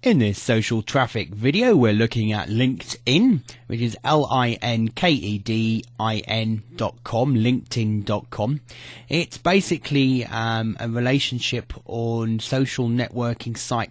In this social traffic video, we're looking at LinkedIn, which is LinkedIn.com, linkedin.com. It's basically a relationship on social networking site,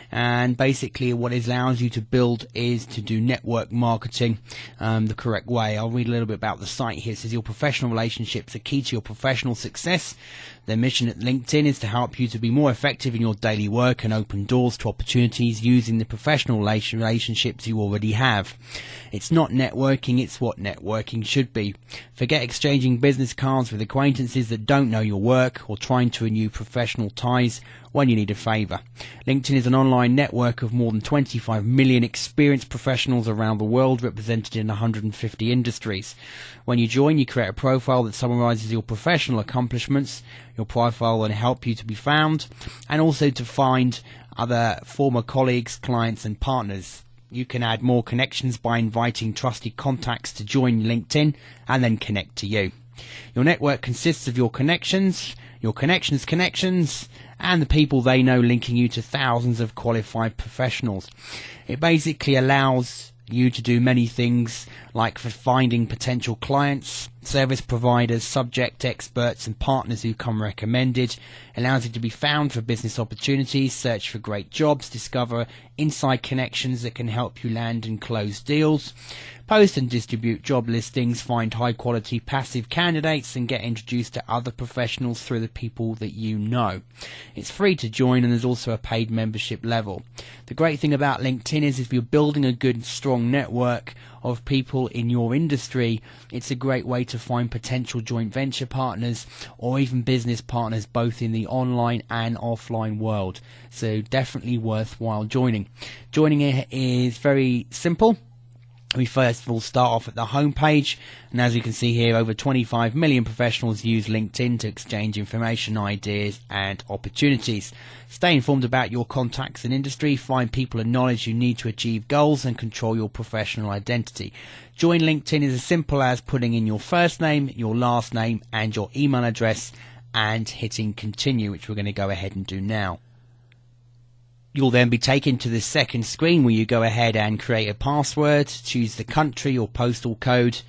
and basically what it allows you to build is to do network marketing the correct way. I'll read a little bit about the site here. It says your professional relationships are key to your professional success. Their mission at LinkedIn is to help you to be more effective in your daily work and open doors to opportunities using the professional relationships you already have. It's not networking, it's what networking should be. Forget exchanging business cards with acquaintances that don't know your work or trying to renew professional ties when you need a favour. LinkedIn is an online network of more than 25 million experienced professionals around the world, represented in 150 industries. When you join, you create a profile that summarises your professional accomplishments. Your profile will help you to be found and also to find other former colleagues, clients and partners. You can add more connections by inviting trusted contacts to join LinkedIn and then connect to you. Your network consists of your connections, and the people they know, linking you to thousands of qualified professionals. It basically allows you to do many things, like for finding potential clients, service providers, subject experts and partners who come recommended. It allows you to be found for business opportunities, search for great jobs, discover inside connections that can help you land and close deals, post and distribute job listings, find high quality passive candidates and get introduced to other professionals through the people that you know. It's free to join and there's also a paid membership level. The great thing about LinkedIn is if you're building a good strong network of people in your industry, it's a great way to find potential joint venture partners or even business partners both in the online and offline world. So definitely worthwhile joining. Joining it is very simple. We first of all start off at the home page, and as you can see here, over 25 million professionals use LinkedIn to exchange information, ideas and opportunities. Stay informed about your contacts and industry, find people and knowledge you need to achieve goals and control your professional identity. Join LinkedIn is as simple as putting in your first name, your last name and your email address and hitting continue, which we're going to go ahead and do now. You'll then be taken to the second screen where you go ahead and create a password, choose the country or postal code,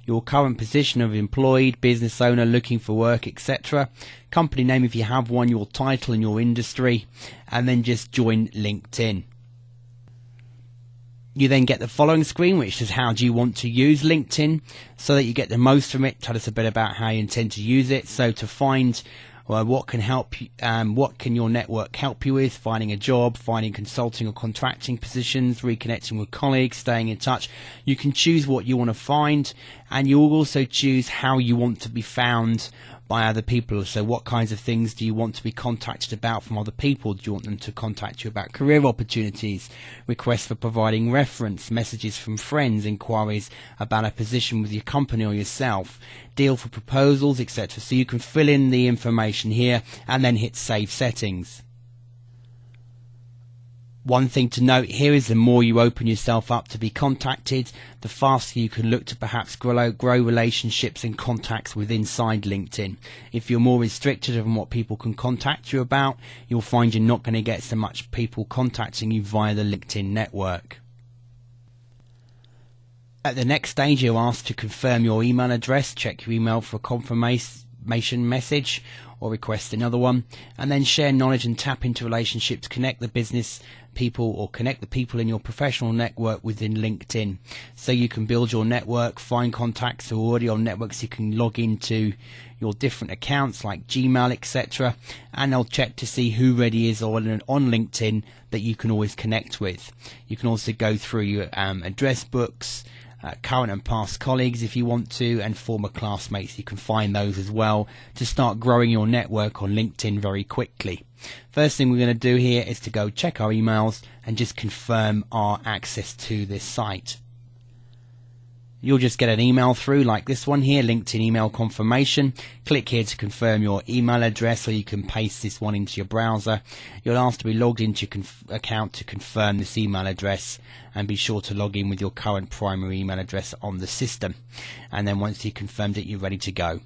your current position of employed, business owner, looking for work, etc. Company name if you have one, your title and your industry, and then just join LinkedIn. You then get the following screen, which is how do you want to use LinkedIn so that you get the most from it. Tell us a bit about how you intend to use it. So to find what can help you, what can your network help you with? Finding a job, finding consulting or contracting positions, reconnecting with colleagues, staying in touch. You can choose what you want to find, and you'll also choose how you want to be found by other people. So what kinds of things do you want to be contacted about from other people? Do you want them to contact you about career opportunities, requests for providing reference, messages from friends, inquiries about a position with your company or yourself, deal for proposals, etc. So you can fill in the information here and then hit save settings. One thing to note here is the more you open yourself up to be contacted, the faster you can look to perhaps grow relationships and contacts within inside LinkedIn. If you're more restricted on what people can contact you about, you'll find you're not going to get so much people contacting you via the LinkedIn network. At the next stage, you're asked to confirm your email address, check your email for a confirmation message or request another one, and then share knowledge and tap into relationships, connect the business people or connect the people in your professional network within LinkedIn. So you can build your network, find contacts who are already on networks. You can log into your different accounts like Gmail, etc., and they'll check to see who already is on LinkedIn that you can always connect with. You can also go through your address books, current and past colleagues if you want to, and former classmates. You can find those as well to start growing your network on LinkedIn very quickly. First thing we're going to do here is to go check our emails and just confirm our access to this site. You'll just get an email through like this one here, LinkedIn email confirmation. Click here to confirm your email address, or you can paste this one into your browser. You'll ask to be logged into your account to confirm this email address, and be sure to log in with your current primary email address on the system. And then once you've confirmed it, you're ready to go.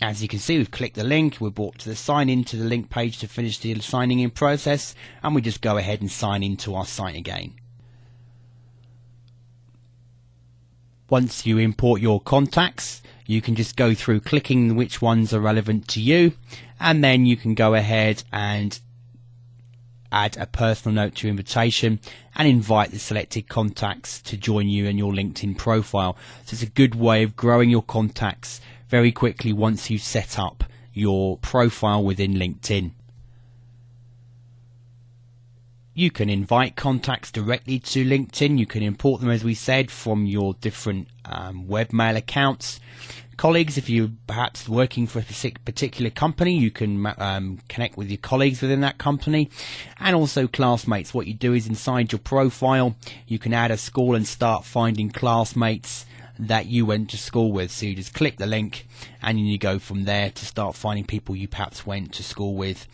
As you can see, we've clicked the link, we're brought to the sign in to the link page to finish the signing in process, and we just go ahead and sign into our site again. Once you import your contacts, you can just go through clicking which ones are relevant to you, and then you can go ahead and add a personal note to your invitation and invite the selected contacts to join you in your LinkedIn profile. So it's a good way of growing your contacts very quickly once you've set up your profile within LinkedIn. You can invite contacts directly to LinkedIn. You can import them, as we said, from your different webmail accounts. Colleagues, if you're perhaps working for a particular company, you can connect with your colleagues within that company. And also classmates. What you do is inside your profile, you can add a school and start finding classmates that you went to school with. So you just click the link and then you go from there to start finding people you perhaps went to school with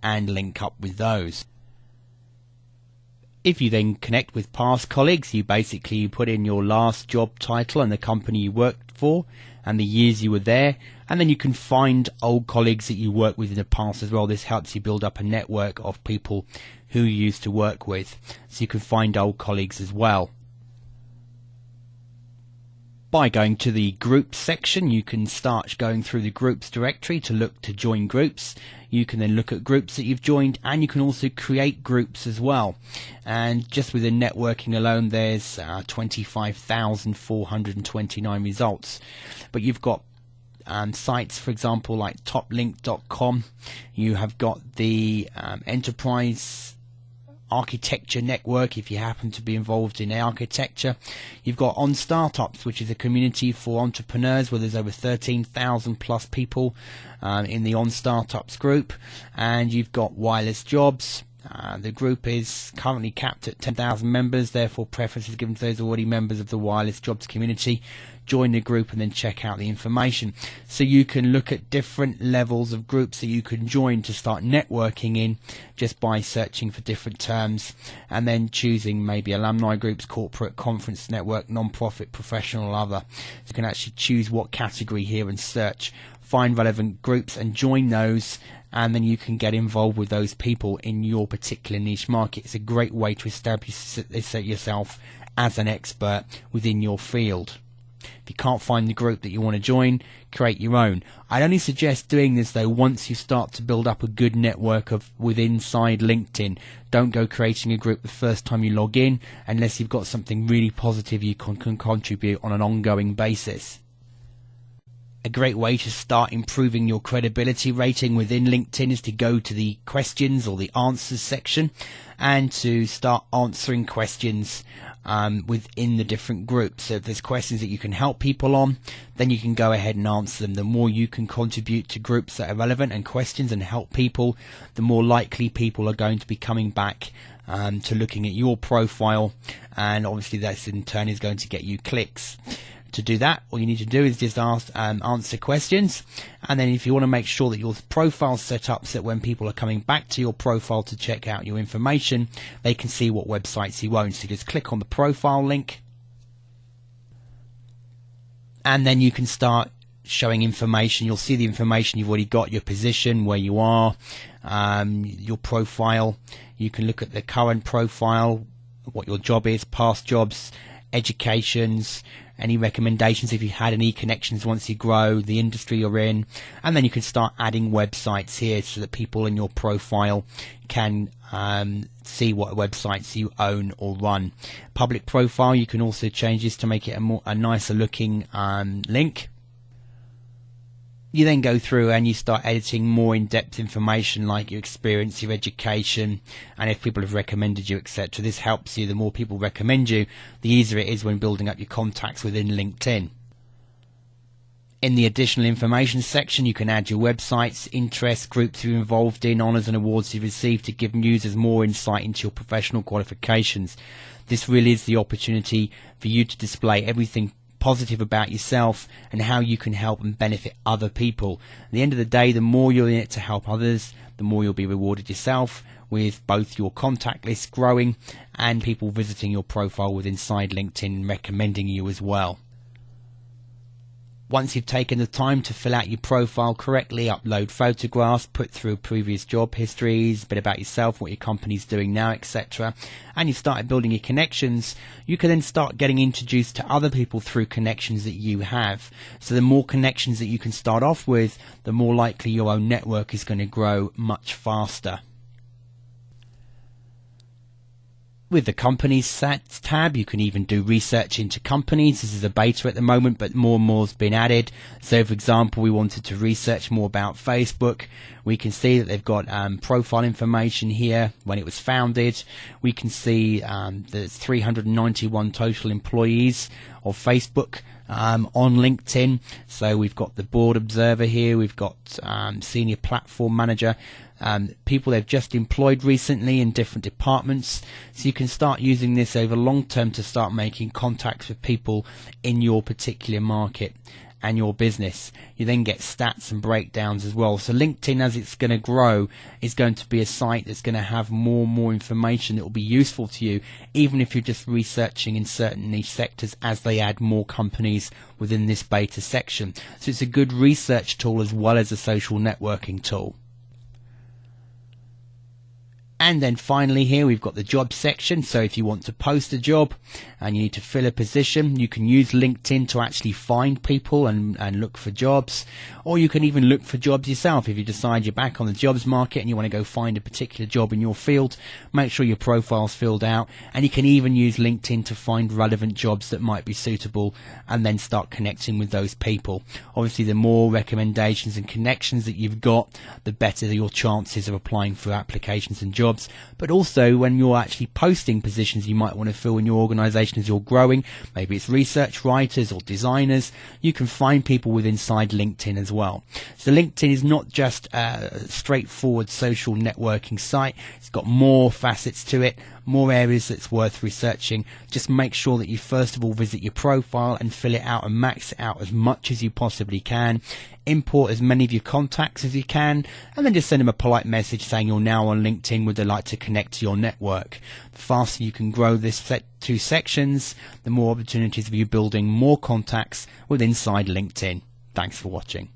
and link up with those. If you then connect with past colleagues, you put in your last job title and the company you worked for and the years you were there, and then you can find old colleagues that you worked with in the past as well. This helps you build up a network of people who you used to work with, so you can find old colleagues as well. By going to the groups section, you can start going through the groups directory to look to join groups. You can then look at groups that you've joined, and you can also create groups as well. And just within networking alone, there's 25,429 results. But you've got sites, for example, like toplink.com. You have got the enterprise architecture network if you happen to be involved in architecture. You've got On Startups, which is a community for entrepreneurs where there's over 13,000 plus people in the On Startups group. And you've got Wireless Jobs. The group is currently capped at 10,000 members, therefore preference is given to those already members of the Wireless Jobs community. Join the group and then check out the information. So you can look at different levels of groups that you can join to start networking in just by searching for different terms and then choosing maybe alumni groups, corporate, conference network, non-profit, professional, or other. So you can actually choose what category here and search, find relevant groups and join those, and then you can get involved with those people in your particular niche market. It's a great way to establish yourself as an expert within your field. If you can't find the group that you want to join, create your own. I'd only suggest doing this though once you start to build up a good network inside LinkedIn. Don't go creating a group the first time you log in unless you've got something really positive you can contribute on an ongoing basis. A great way to start improving your credibility rating within LinkedIn is to go to the questions or the answers section and to start answering questions within the different groups. So if there's questions that you can help people on, then you can go ahead and answer them. The more you can contribute to groups that are relevant and questions and help people, the more likely people are going to be coming back to looking at your profile, and obviously that in turn is going to get you clicks. To do that, all you need to do is just answer questions, and then if you want to make sure that your profile's set up so that when people are coming back to your profile to check out your information, they can see what websites you own. So you just click on the profile link, and then you can start showing information. You'll see the information you've already got, your position, where you are, your profile. You can look at the current profile, what your job is, past jobs, educations, any recommendations if you had any connections once you grow, the industry you're in, and then you can start adding websites here so that people in your profile can see what websites you own or run. Public profile, you can also change this to make it a nicer looking link. You then go through and you start editing more in-depth information like your experience, your education, and if people have recommended you, etc. This helps you. The more people recommend you, the easier it is when building up your contacts within LinkedIn. In the additional information section, you can add your websites, interests, groups you're involved in, honours and awards you've received to give users more insight into your professional qualifications. This really is the opportunity for you to display everything positive about yourself and how you can help and benefit other people. At the end of the day, the more you're in it to help others, the more you'll be rewarded yourself, with both your contact list growing and people visiting your profile with inside LinkedIn and recommending you as well. Once you've taken the time to fill out your profile correctly, upload photographs, put through previous job histories, a bit about yourself, what your company's doing now, etc., and you've started building your connections, you can then start getting introduced to other people through connections that you have. So the more connections that you can start off with, the more likely your own network is going to grow much faster. With the Companies tab, you can even do research into companies. This is a beta at the moment, but more and more has been added. So, for example, we wanted to research more about Facebook. We can see that they've got profile information here, when it was founded. We can see there's 391 total employees of Facebook on LinkedIn. So we've got the board observer here. We've got senior platform manager. People they've just employed recently in different departments. So you can start using this over long term to start making contacts with people in your particular market and your business. You then get stats and breakdowns as well. So LinkedIn, as it's going to grow, is going to be a site that's going to have more and more information that will be useful to you, even if you're just researching in certain niche sectors as they add more companies within this beta section. So it's a good research tool as well as a social networking tool. And then finally here we've got the job section. So if you want to post a job and you need to fill a position, you can use LinkedIn to actually find people and look for jobs. Or you can even look for jobs yourself. If you decide you're back on the jobs market and you want to go find a particular job in your field, make sure your profile's filled out. And you can even use LinkedIn to find relevant jobs that might be suitable and then start connecting with those people. Obviously, the more recommendations and connections that you've got, the better your chances of applying for applications and jobs. But also when you're actually posting positions you might want to fill in your organization as you're growing, maybe it's research writers or designers, you can find people with inside LinkedIn as well. So LinkedIn is not just a straightforward social networking site. It's got more facets to it, more areas that's worth researching. Just make sure that you first of all visit your profile and fill it out and max it out as much as you possibly can. Import as many of your contacts as you can, and then just send them a polite message saying you're now on LinkedIn, would they like to connect to your network. The faster you can grow this two sections, the more opportunities of you building more contacts with inside LinkedIn. Thanks for watching.